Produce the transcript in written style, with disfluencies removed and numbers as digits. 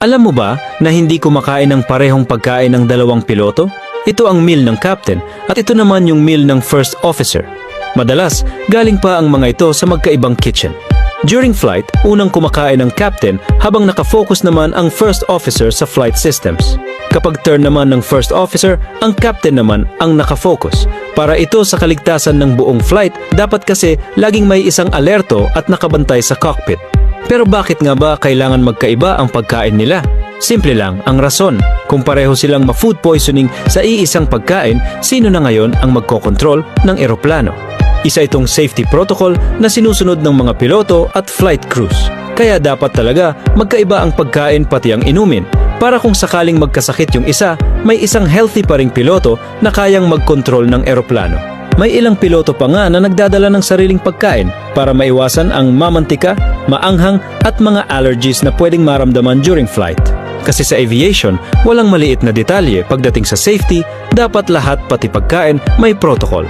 Alam mo ba na hindi kumakain ng parehong pagkain ng dalawang piloto? Ito ang meal ng captain at ito naman yung meal ng first officer. Madalas, galing pa ang mga ito sa magkaibang kitchen. During flight, unang kumakain ang captain habang nakafocus naman ang first officer sa flight systems. Kapag turn naman ng first officer, ang captain naman ang nakafocus. Para ito sa kaligtasan ng buong flight, dapat kasi laging may isang alerto at nakabantay sa cockpit. Pero bakit nga ba kailangan magkaiba ang pagkain nila? Simple lang ang rason. Kung pareho silang ma-food poisoning sa iisang pagkain, sino na ngayon ang magkokontrol ng eroplano? Isa itong safety protocol na sinusunod ng mga piloto at flight crews. Kaya dapat talaga magkaiba ang pagkain pati ang inumin para kung sakaling magkasakit yung isa, may isang healthy pa ring piloto na kayang magkontrol ng eroplano. May ilang piloto pa nga na nagdadala ng sariling pagkain para maiwasan ang mamantika, maanghang at mga allergies na pwedeng maramdaman during flight. Kasi sa aviation, walang maliit na detalye pagdating sa safety, dapat lahat pati pagkain may protocol.